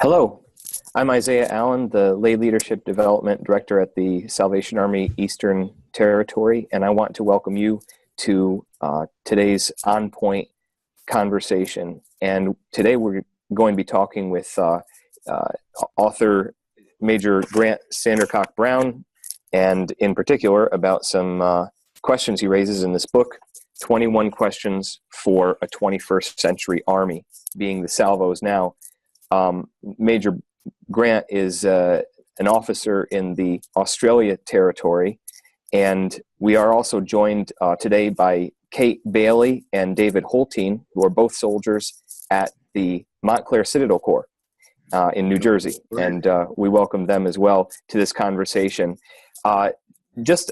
Hello, I'm Isaiah Allen, the Lay Leadership Development Director at the Salvation Army Eastern Territory, and I want to welcome you to today's On Point conversation. And today we're going to be talking with author Major Grant Sandercock Brown, and in particular about some questions he raises in this book, 21 Questions for a 21st Century Army, being the salvos now. Major Grant is an officer in the Australia Territory, and we are also joined today by Kate Bailey and David Holteen, who are both soldiers at the Montclair Citadel Corps in New Jersey, and we welcome them as well to this conversation. Just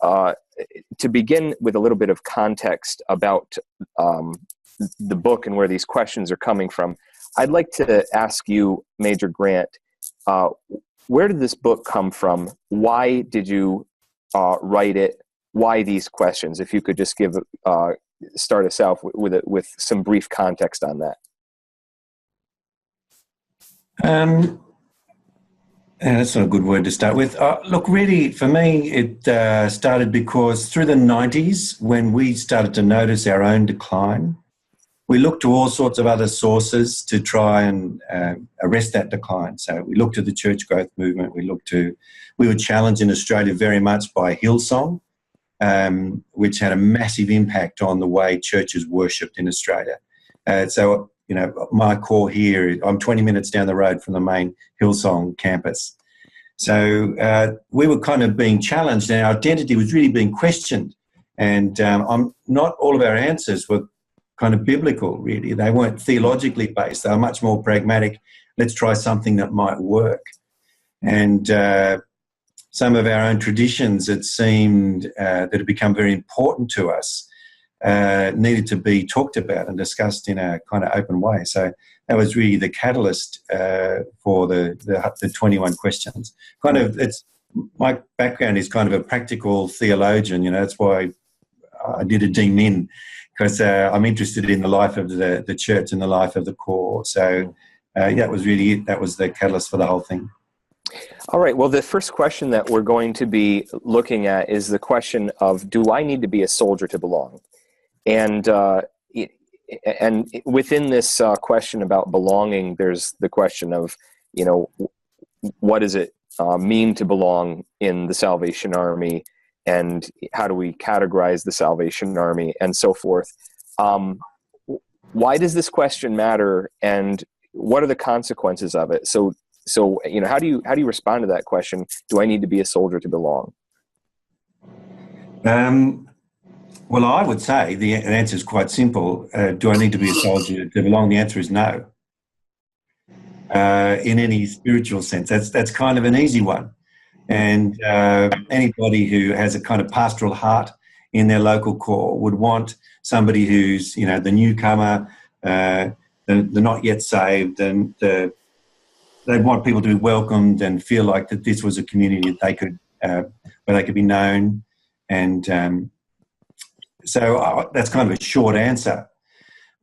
to begin with a little bit of context about the book and where these questions are coming from, I'd like to ask you, Major Grant, where did this book come from? Why did you write it? Why these questions? If you could just start us out with some brief context on that. That's not a good word to start with. Look, really, for me, it started because through the 90s, when we started to notice our own decline, we looked to all sorts of other sources to try and arrest that decline. So we looked to the church growth movement. We were challenged in Australia very much by Hillsong, which had a massive impact on the way churches worshipped in Australia. So, you know, my core here, I'm 20 minutes down the road from the main Hillsong campus. So we were kind of being challenged, and our identity was really being questioned. And not all of our answers were kind of biblical, really. They weren't theologically based. They were much more pragmatic. Let's try something that might work. And some of our own traditions, it seemed, that had become very important to us, needed to be talked about and discussed in a kind of open way. So that was really the catalyst for the 21 questions. My background is kind of a practical theologian, you know, that's why I did a DMin, because I'm interested in the life of the church and the life of the Corps. So that was really it. That was the catalyst for the whole thing. All right. Well, the first question that we're going to be looking at is the question of, do I need to be a soldier to belong? And within this question about belonging, there's the question of, you know, what does it mean to belong in the Salvation Army? And how do we categorize the Salvation Army and so forth? Why does this question matter, and what are the consequences of it? So you know, how do you respond to that question? Do I need to be a soldier to belong? Well, I would say the answer is quite simple. Do I need to be a soldier to belong? The answer is no. In any spiritual sense, that's kind of an easy one. And anybody who has a kind of pastoral heart in their local corps would want somebody who's, you know, the newcomer, the not yet saved, and they'd want people to be welcomed and feel like that this was a community that they could, where they could be known. And so that's kind of a short answer.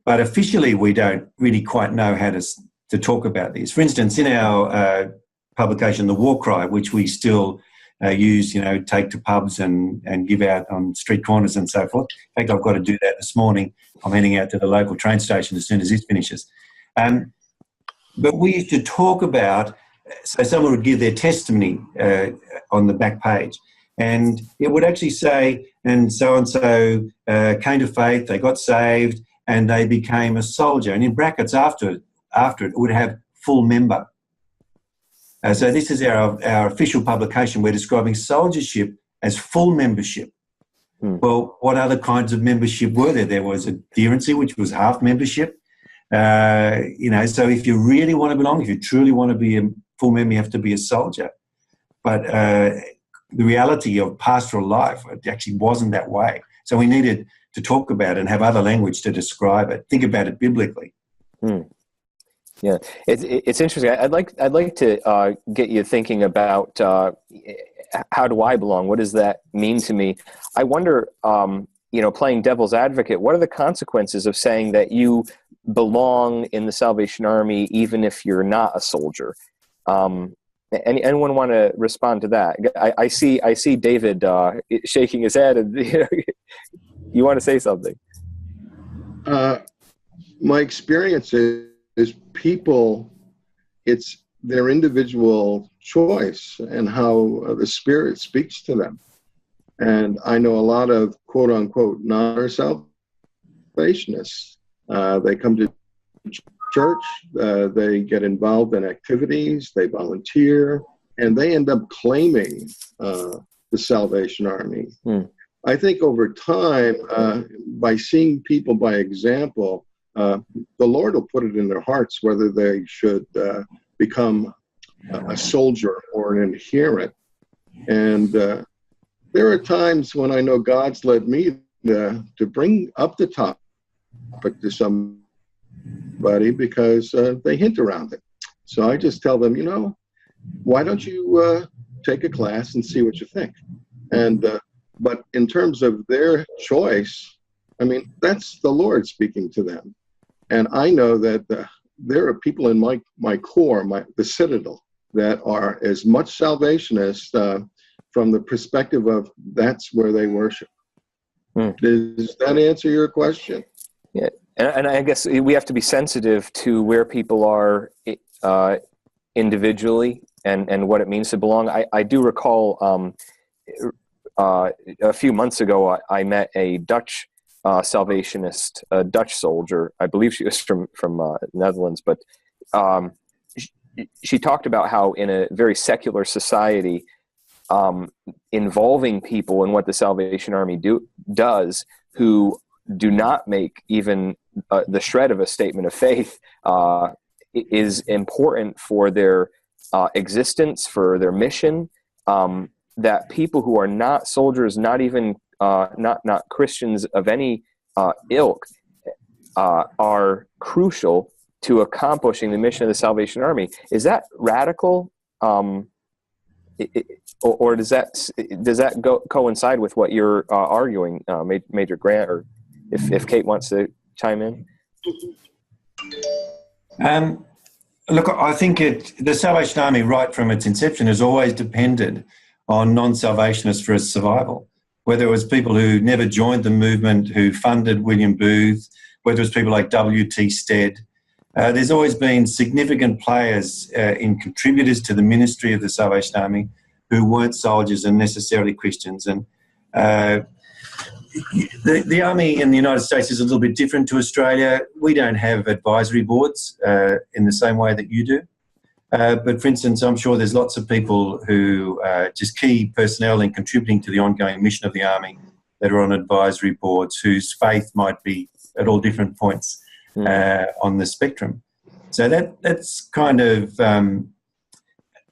But officially, we don't really quite know how to talk about this. For instance, in our publication, The War Cry, which we still use, you know, take to pubs and give out on street corners and so forth. In fact, I've got to do that this morning. I'm heading out to the local train station as soon as this finishes. But we used to talk about, so someone would give their testimony on the back page, and it would actually say, and so came to faith, they got saved, and they became a soldier. And in brackets after it would have full member. So this is our official publication. We're describing soldiership as full membership. Well, what other kinds of membership were there? There was adherency, which was half membership. You know, so if you really want to belong, if you truly want to be a full member, you have to be a soldier. But the reality of pastoral life, it actually wasn't that way. So we needed to talk about it and have other language to describe it. Think about it biblically. Yeah, it's interesting. I'd like to get you thinking about how do I belong? What does that mean to me? I wonder, you know, playing devil's advocate, what are the consequences of saying that you belong in the Salvation Army even if you're not a soldier? Anyone want to respond to that? I see David shaking his head, and you want to say something. My experience is people, it's their individual choice and how the Spirit speaks to them. And I know a lot of quote unquote non-salvationists. They come to church, they get involved in activities, they volunteer, and they end up claiming the Salvation Army. I think over time, by seeing people by example, the Lord will put it in their hearts whether they should become a soldier or an adherent. And there are times when I know God's led me to bring up the topic to somebody because they hint around it. So I just tell them, why don't you take a class and see what you think? And but in terms of their choice, I mean, that's the Lord speaking to them. And I know that there are people in my core, the Citadel, that are as much Salvationist from the perspective of that's where they worship. Does that answer your question? Yeah, and I guess we have to be sensitive to where people are individually and what it means to belong. I do recall a few months ago I met a Dutch Salvationist, a Dutch soldier. I believe she was from Netherlands, but she talked about how in a very secular society, involving people in what the Salvation Army does who do not make even the shred of a statement of faith is important for their existence, for their mission. That people who are not soldiers, not even not Christians of any ilk, are crucial to accomplishing the mission of the Salvation Army. Is that radical? Or does that coincide with what you're arguing, Major Grant, or if Kate wants to chime in? Look, I think the Salvation Army, right from its inception, has always depended on non-Salvationists for its survival. Whether it was people who never joined the movement, who funded William Booth, whether it was people like W.T. Stead, there's always been significant players in contributors to the ministry of the Salvation Army who weren't soldiers and necessarily Christians. And the Army in the United States is a little bit different to Australia. We don't have advisory boards in the same way that you do. But for instance, I'm sure there's lots of people who just key personnel in contributing to the ongoing mission of the Army that are on advisory boards whose faith might be at all different points on the spectrum. So that's kind of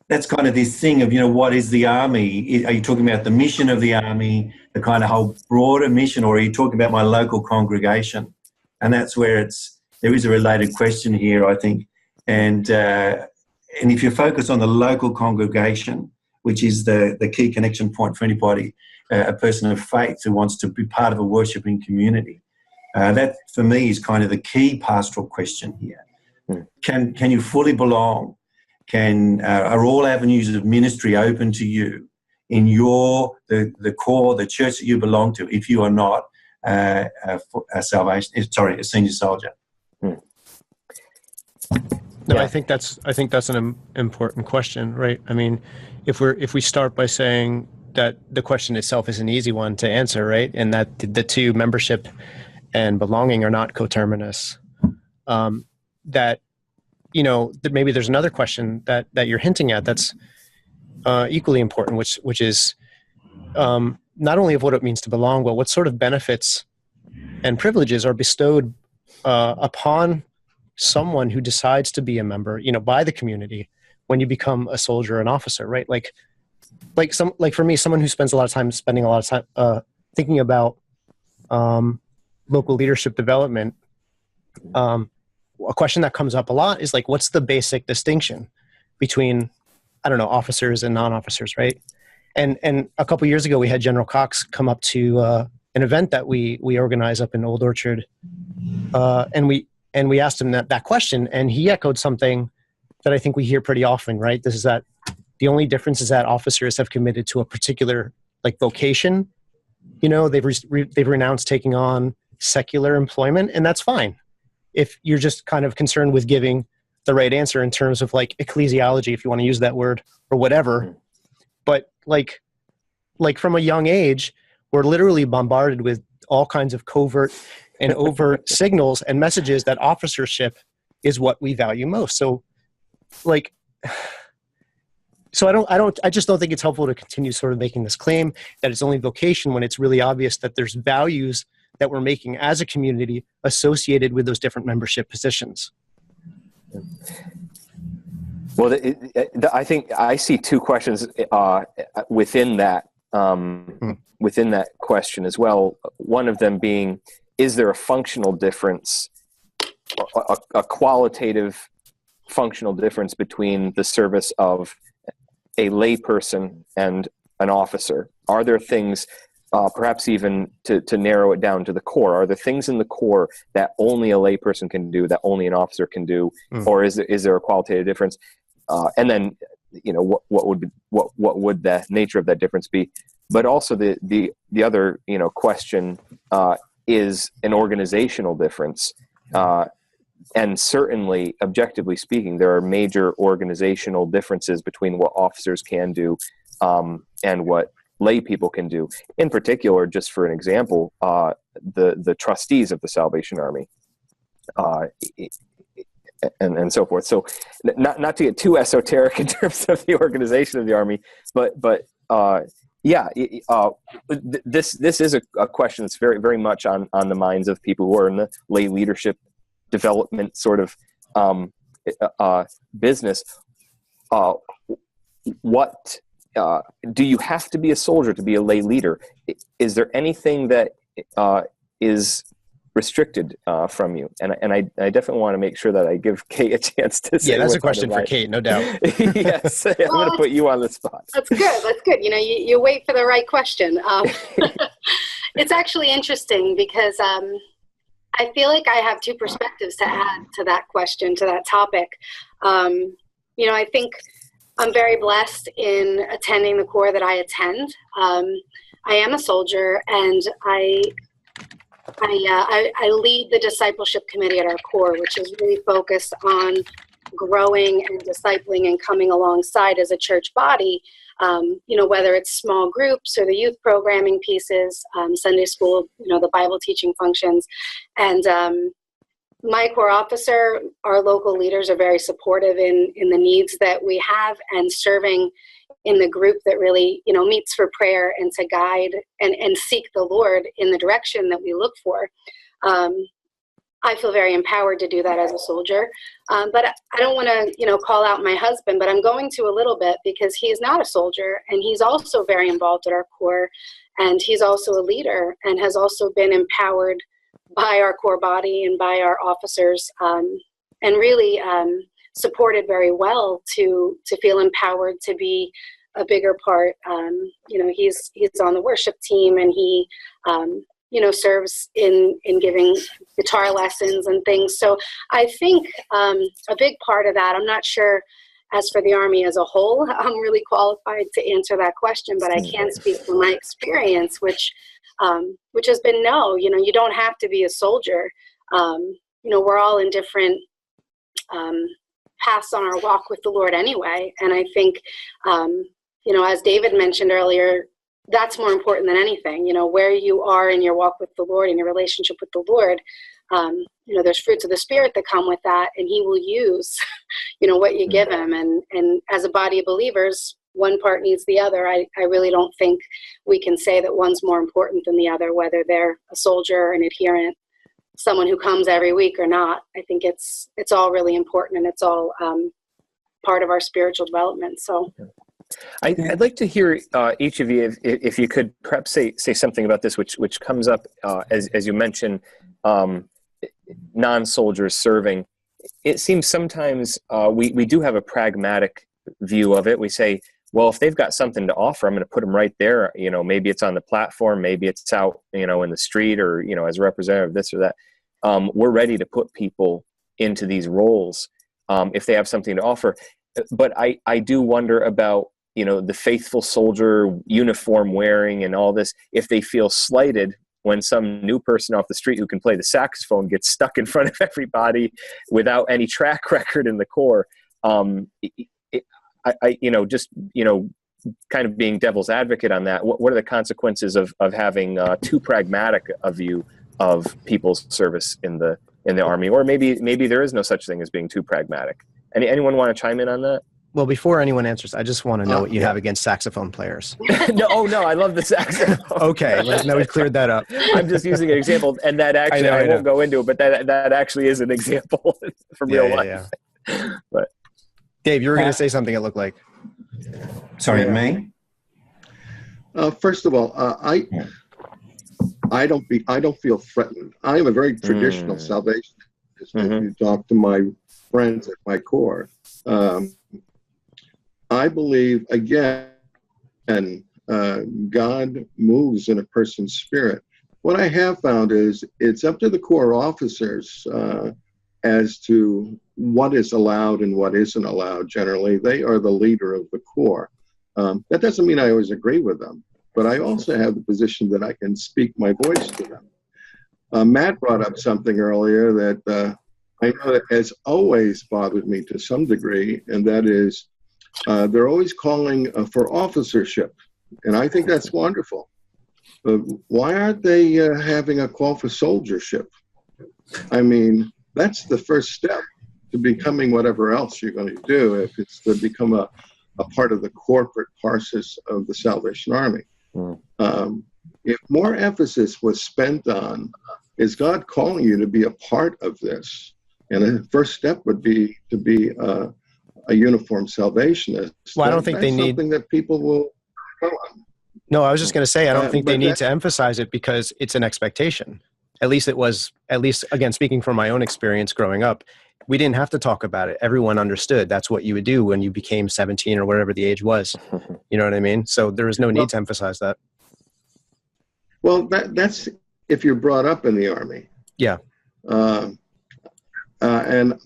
this thing of, what is the Army? Are you talking about the mission of the Army, the kind of whole broader mission, or are you talking about my local congregation? And that's where there is a related question here, I think. And if you focus on the local congregation, which is the key connection point for anybody, a person of faith who wants to be part of a worshipping community, that for me is kind of the key pastoral question here. Can you fully belong? Are all avenues of ministry open to you in the core, the church that you belong to, if you are not a senior soldier? No, yeah. I think that's an important question, right? I mean, if we start by saying that the question itself is an easy one to answer, right, and that the two, membership and belonging, are not coterminous, that maybe there's another question that you're hinting at that's equally important, which is not only of what it means to belong, but what sort of benefits and privileges are bestowed upon someone who decides to be a member, by the community when you become a soldier or an officer, right? Like for me, someone who spends a lot of time thinking about local leadership development, a question that comes up a lot is like, what's the basic distinction between, officers and non-officers, right? And a couple of years ago, we had General Cox come up to an event that we organize up in Old Orchard, and And we asked him that question, and he echoed something that I think we hear pretty often, right? This is that the only difference is that officers have committed to a particular like vocation. You know, they've renounced taking on secular employment, and that's fine. If you're just kind of concerned with giving the right answer in terms of like ecclesiology, if you want to use that word or whatever. But like from a young age, we're literally bombarded with all kinds of covert and overt signals and messages that officership is what we value most. So like, I just don't think it's helpful to continue sort of making this claim that it's only vocation when it's really obvious that there's values that we're making as a community associated with those different membership positions. Well, I think I see two questions within that question as well. One of them being, is there a functional difference, a qualitative functional difference between the service of a layperson and an officer? Are there things, perhaps even to narrow it down to the core, are there things in the core that only a layperson can do, that only an officer can do, or is there a qualitative difference? And then, you know, what would the nature of that difference be? But also the other, you know, question is an organizational difference. And certainly, objectively speaking, there are major organizational differences between what officers can do and what lay people can do. In particular, just for an example, the trustees of the Salvation Army, and so forth. So, not to get too esoteric in terms of the organization of the Army, but this is a question that's very, very much on the minds of people who are in the lay leadership development sort of business. What do you have to be a soldier to be a lay leader? Is there anything that is restricted from you? And I definitely want to make sure that I give Kate a chance to say. Yeah, that's a question for Kate, no doubt. Yes, I'm going to put you on the spot. That's good. You know, you wait for the right question. It's actually interesting because I feel like I have two perspectives to add to that question, to that topic. You know, I think I'm very blessed in attending the Corps that I attend. I am a soldier, and I lead the discipleship committee at our Corps, which is really focused on growing and discipling and coming alongside as a church body. You know, whether it's small groups or the youth programming pieces, Sunday school, you know, the Bible teaching functions. And my Corps officer, our local leaders are very supportive in the needs that we have, and serving in the group that really, you know, meets for prayer and to guide and seek the Lord in the direction that we look for. I feel very empowered to do that as a soldier. But I don't want to, you know, call out my husband, but I'm going to a little bit because he is not a soldier, and he's also very involved at our Corps, and he's also a leader and has also been empowered by our Corps body and by our officers, and really supported very well to feel empowered to be a bigger part. You know, he's on the worship team, and he you know, serves in giving guitar lessons and things. So I think a big part of that, I'm not sure as for the Army as a whole, I'm really qualified to answer that question, but I can speak from my experience, which has been no, you know, you don't have to be a soldier. You know, we're all in different paths on our walk with the Lord anyway. And I think, you know, as David mentioned earlier, that's more important than anything. You know, where you are in your walk with the Lord and your relationship with the Lord, you know, there's fruits of the Spirit that come with that, and he will use, you know, what you give him. And as a body of believers, one part needs the other. I really don't think we can say that one's more important than the other, whether they're a soldier, an adherent, someone who comes every week or not. I think it's all really important, and it's all part of our spiritual development. So I'd like to hear each of you, if you could perhaps say something about this, which comes up as you mentioned, non-soldiers serving. It seems sometimes we do have a pragmatic view of it. We say, well, if they've got something to offer, I'm going to put them right there. You know, maybe it's on the platform, maybe it's out, you know, in the street, or, you know, as a representative of this or that. we're ready to put people into these roles if they have something to offer. But I do wonder about, the faithful soldier uniform wearing and all this, if they feel slighted when some new person off the street who can play the saxophone gets stuck in front of everybody without any track record in the Corps. Kind of being devil's advocate on that, what are the consequences of having too pragmatic a view of people's service in the Army? Or maybe there is no such thing as being too pragmatic. Anyone want to chime in on that? Well, before anyone answers, I just want to know what you have against saxophone players. No, I love the saxophone. Okay, now we've cleared that up. I'm just using an example, and that actually, I won't go into it, but that actually is an example from real life. Yeah. But Dave, you were going to say something, it looked like. Sorry, me? First of all, I don't feel threatened. I am a very traditional Salvationist. If you talk to my friends at my Corps, I believe, again, God moves in a person's spirit. What I have found is it's up to the Corps officers as to what is allowed and what isn't allowed. Generally, they are the leader of the Corps. That doesn't mean I always agree with them, but I also have the position that I can speak my voice to them. Matt brought up something earlier that I know that has always bothered me to some degree, and that is they're always calling for officership, and I think that's wonderful. But why aren't they having a call for soldiership? I mean, that's the first step to becoming whatever else you're going to do if it's to become a part of the corporate process of the Salvation Army. If more emphasis was spent on, is God calling you to be a part of this? And the first step would be to be a uniformed Salvationist. Well, I don't think they need something that people will go on. No, I was just going to say, I don't think they need to emphasize it because it's an expectation. At least again, speaking from my own experience growing up, we didn't have to talk about it. Everyone understood that's what you would do when you became 17 or whatever the age was. You know what I mean? So there is no need to emphasize that. Well, that's if you're brought up in the Army. Yeah. And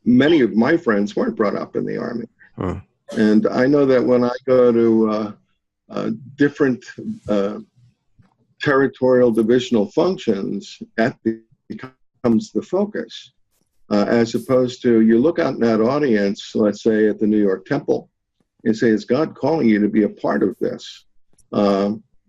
many of my friends weren't brought up in the Army. And I know that when I go to different territorial divisional functions, that becomes the focus. As opposed to, you look out in that audience, let's say at the New York Temple, and say, is God calling you to be a part of this?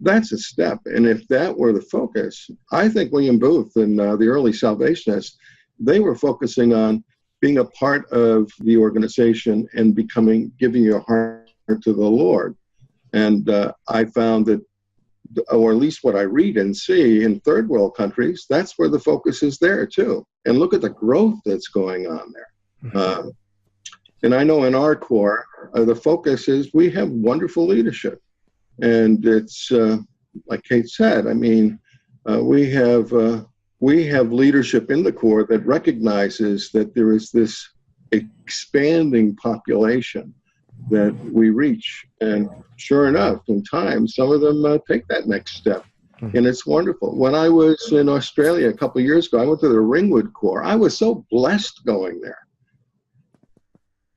That's a step. And if that were the focus, I think William Booth and the early Salvationists, they were focusing on being a part of the organization and giving your heart to the Lord. And I found that, or at least what I read and see in third world countries, that's where the focus is there too. And look at the growth that's going on there. And I know in our Corps, the focus is we have wonderful leadership. And it's, like Kate said, I mean, we have leadership in the Corps that recognizes that there is this expanding population that we reach. And sure enough, in time, some of them take that next step. And it's wonderful. When I was in Australia a couple of years ago, I went to the Ringwood Corps. I was so blessed going there.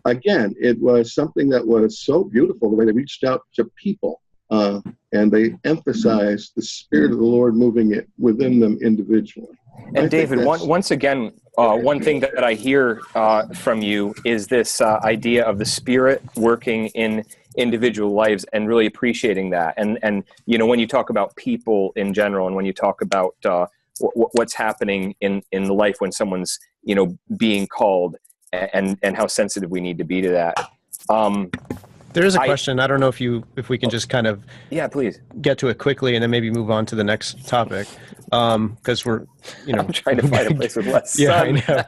Again, it was something that was so beautiful, the way they reached out to people. And they emphasized the Spirit of the Lord moving it within them individually. And David, once again, one thing that I hear from you is this idea of the Spirit working in individual lives and really appreciating that. And you know, when you talk about people in general, and when you talk about what's happening in the life when someone's, you know, being called, and how sensitive we need to be to that. There is a question. I don't know if we can just kind of please get to it quickly and then maybe move on to the next topic, because we're, you know, I'm trying to find a place with less sun. Yeah,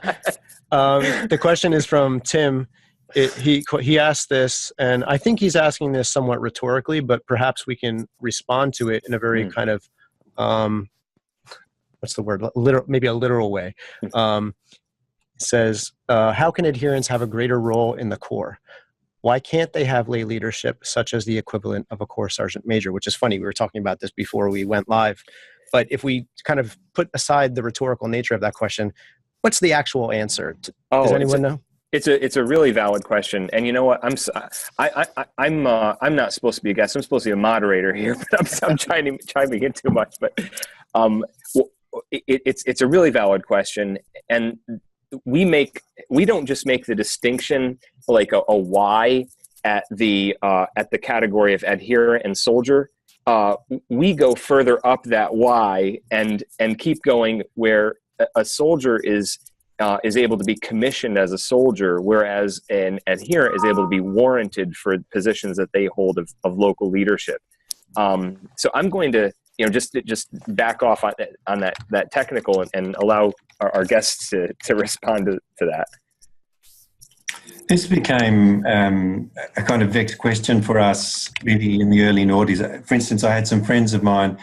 I know. The question is from Tim. He asked this, and I think he's asking this somewhat rhetorically, but perhaps we can respond to it in a very kind of what's the word? Maybe a literal way. It says, how can adherents have a greater role in the Corps? Why can't they have lay leadership such as the equivalent of a Corps Sergeant Major? Which is funny. We were talking about this before we went live. But if we kind of put aside the rhetorical nature of that question, what's the actual answer? Does anyone know? It's a really valid question, and you know what? I'm not supposed to be a guest. I'm supposed to be a moderator here, but I'm chiming in too much. But it's a really valid question, and we don't just make the distinction like a why at the category of adherent and soldier. We go further up that why and keep going where a soldier is able to be commissioned as a soldier, whereas an adherent is able to be warranted for positions that they hold of local leadership. So I'm going to just back off on that technical and allow our guests to respond to that. This became a kind of vexed question for us really in the early noughties. For instance, I had some friends of mine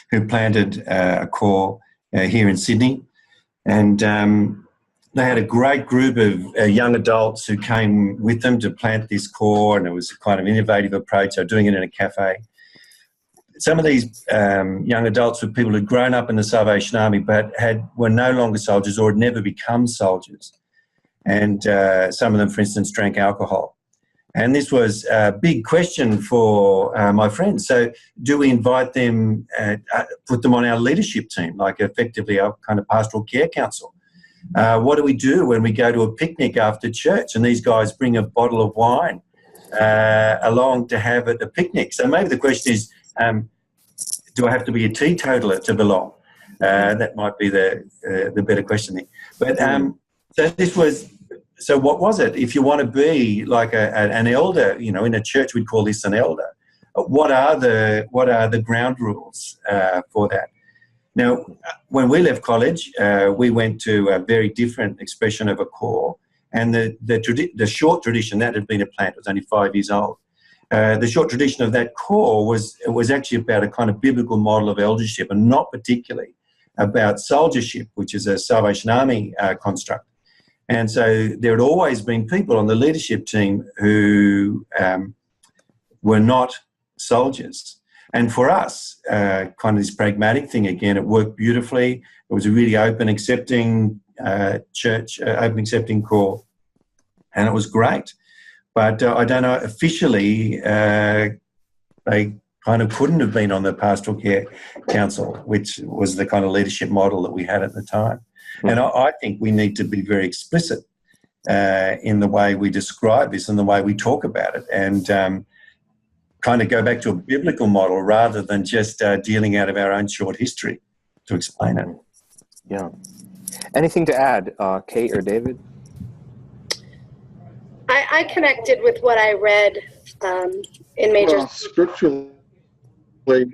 who planted a corps here in Sydney, and they had a great group of young adults who came with them to plant this corps, and it was a kind of innovative approach. They were doing it in a cafe. Some of these young adults were people who'd grown up in the Salvation Army but were no longer soldiers or had never become soldiers. And some of them, for instance, drank alcohol. And this was a big question for my friends. So do we invite them, put them on our leadership team, like effectively our kind of pastoral care council? What do we do when we go to a picnic after church and these guys bring a bottle of wine along to have at the picnic? So maybe the question is, do I have to be a teetotaler to belong? That might be the better question there. But so what was it? If you want to be like an elder, in a church we'd call this an elder. What are the ground rules for that? Now, when we left college, we went to a very different expression of a corps, and the short tradition that had been a plant was only 5 years old. The short tradition of that corps was actually about a kind of biblical model of eldership, and not particularly about soldiership, which is a Salvation Army construct. And so there had always been people on the leadership team who were not soldiers. And for us, kind of this pragmatic thing again, it worked beautifully. It was a really open, accepting church, open, accepting corps, and it was great. But I don't know, officially, they kind of couldn't have been on the Pastoral Care Council, which was the kind of leadership model that we had at the time. And I think we need to be very explicit in the way we describe this and the way we talk about it, and kind of go back to a biblical model rather than just dealing out of our own short history to explain it. Yeah. Anything to add, Kate or David? I connected with what I read in Major. Well, scripturally, Kate,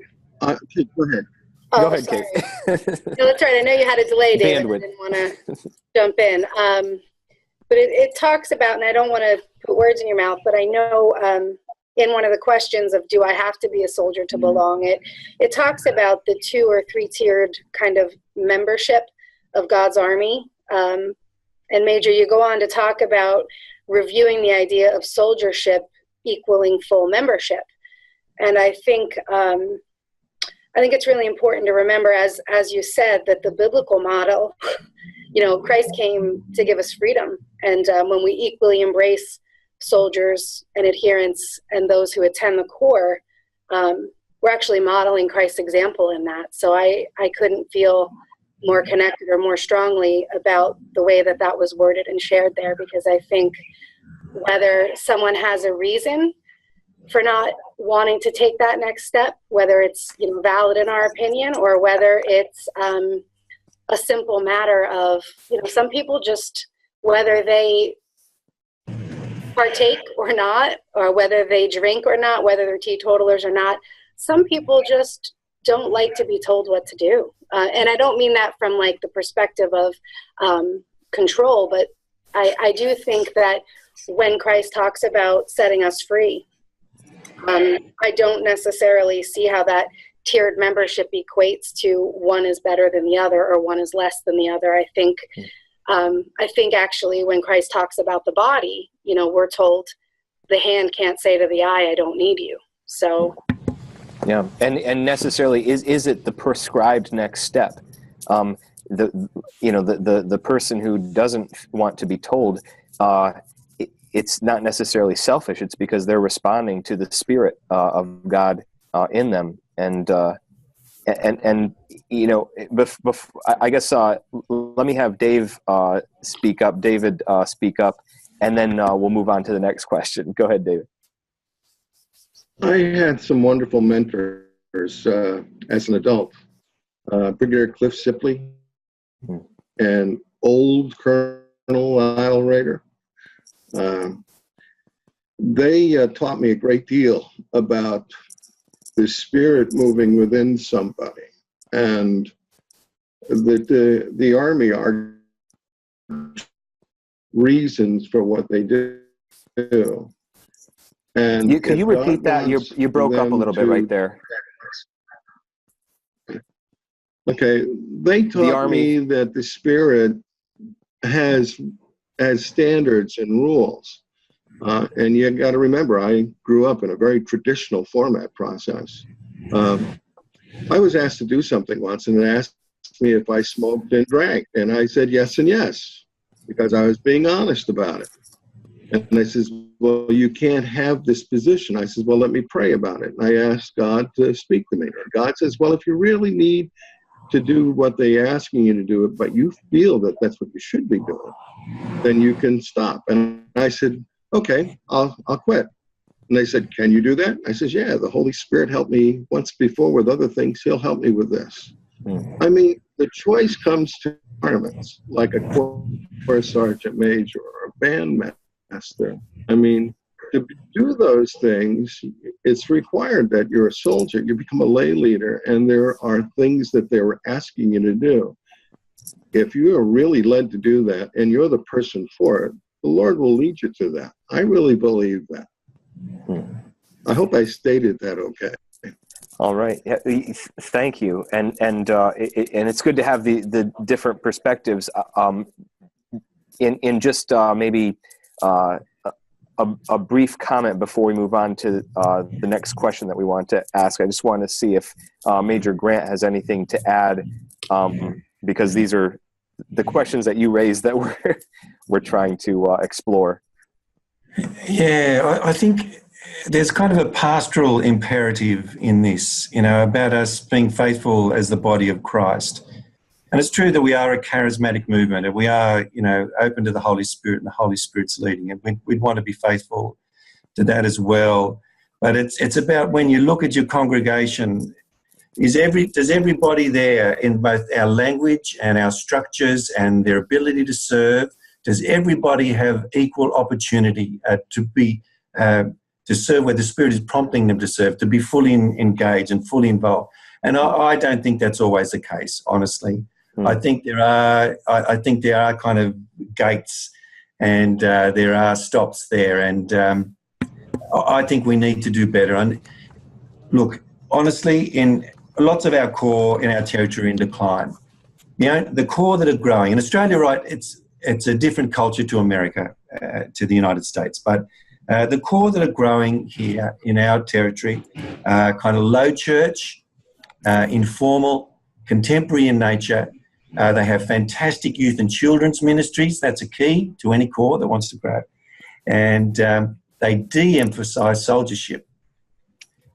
go ahead. Go ahead, sorry. Kate. No, that's right. I know you had a delay, David. Bandwidth. I didn't want to jump in. But it talks about, and I don't want to put words in your mouth, but I know in one of the questions of do I have to be a soldier to belong, it talks about the 2 or 3 tiered kind of membership of God's army. And Major, you go on to talk about reviewing the idea of soldiership equaling full membership. And I think it's really important to remember, as you said, that the biblical model, Christ came to give us freedom. And when we equally embrace soldiers and adherents and those who attend the corps, we're actually modeling Christ's example in that. So I couldn't feel more connected or more strongly about the way that was worded and shared there, because I think whether someone has a reason for not wanting to take that next step, whether it's valid in our opinion, or whether it's a simple matter of some people just, whether they partake or not, or whether they drink or not, whether they're teetotalers or not, some people just don't like to be told what to do. And I don't mean that from like the perspective of control, but I do think that when Christ talks about setting us free, I don't necessarily see how that tiered membership equates to one is better than the other or one is less than the other. I think actually when Christ talks about the body, we're told the hand can't say to the eye, I don't need you. So Yeah, and necessarily is it the prescribed next step? The person who doesn't want to be told, it's not necessarily selfish. It's because they're responding to the Spirit of God in them, and I guess let me have Dave speak up. David, speak up, and then we'll move on to the next question. Go ahead, David. I had some wonderful mentors as an adult. Brigadier Cliff Sipley and old Colonel Lyle Rader. They taught me a great deal about the Spirit moving within somebody, and the Army are reasons for what they do. And can you repeat that? You broke up a little bit right there. Okay, they taught me that the Spirit has standards and rules. And you got to remember, I grew up in a very traditional format process. I was asked to do something once, and they asked me if I smoked and drank. And I said yes and yes, because I was being honest about it. And they says, well, you can't have this position. I says, well, let me pray about it. And I asked God to speak to me. And God says, well, if you really need to do what they're asking you to do, but you feel that that's what you should be doing, then you can stop. And I said, okay, I'll quit. And they said, can you do that? I says, yeah, the Holy Spirit helped me once before with other things. He'll help me with this. I mean, the choice comes to requirements, like a corps sergeant major or a band master. I mean, to do those things, it's required that you're a soldier, you become a lay leader, and there are things that they were asking you to do. If you are really led to do that, and you're the person for it, the Lord will lead you to that. I really believe that. I hope I stated that okay. All right. Yeah, thank you. And it's good to have the different perspectives. In just maybe a brief comment before we move on to the next question that we want to ask. I just want to see if Major Grant has anything to add, because these are the questions that you raised that we're trying to explore. Yeah, I think there's kind of a pastoral imperative in this, about us being faithful as the body of Christ. And it's true that we are a charismatic movement, and we are, open to the Holy Spirit, and the Holy Spirit's leading. And we'd want to be faithful to that as well. But it's about when you look at your congregation, does everybody there, in both our language and our structures and their ability to serve, does everybody have equal opportunity to serve where the Spirit is prompting them to serve, to be fully engaged and fully involved? And I don't think that's always the case, honestly. I think there are kind of gates, and there are stops there, and I think we need to do better. And look, honestly, in lots of our corps in our territory in decline. The corps that are growing in Australia, right? It's a different culture to America, to the United States, but the corps that are growing here in our territory, kind of low church, informal, contemporary in nature. They have fantastic youth and children's ministries. That's a key to any corps that wants to grow. And they de-emphasise soldiership.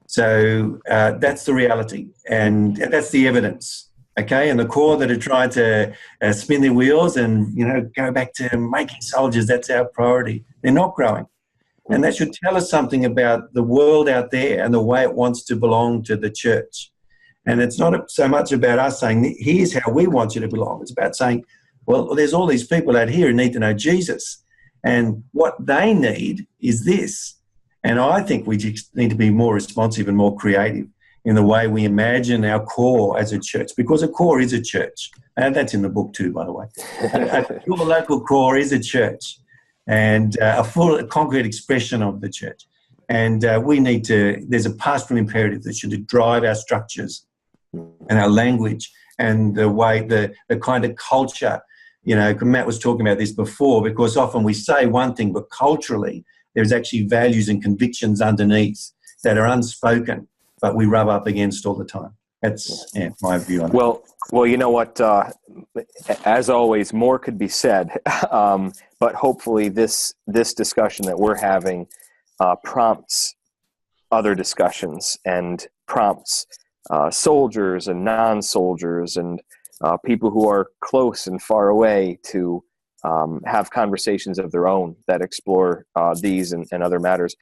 So that's the reality, and that's the evidence, okay? And the corps that are trying to spin their wheels and, go back to making soldiers, that's our priority. They're not growing. And that should tell us something about the world out there and the way it wants to belong to the church. And it's not so much about us saying, here's how we want you to belong. It's about saying, well, there's all these people out here who need to know Jesus. And what they need is this. And I think we just need to be more responsive and more creative in the way we imagine our corps as a church, because a corps is a church. And that's in the book too, by the way. A local corps is a church, and a full, concrete expression of the church. And there's a pastoral imperative that should drive our structures and our language and the way, the kind of culture. Matt was talking about this before, because often we say one thing, but culturally there's actually values and convictions underneath that are unspoken. but we rub up against all the time. That's my view on it. Well, you know what? As always, more could be said, but hopefully this discussion that we're having prompts other discussions and prompts soldiers and non-soldiers and people who are close and far away to have conversations of their own that explore these and other matters.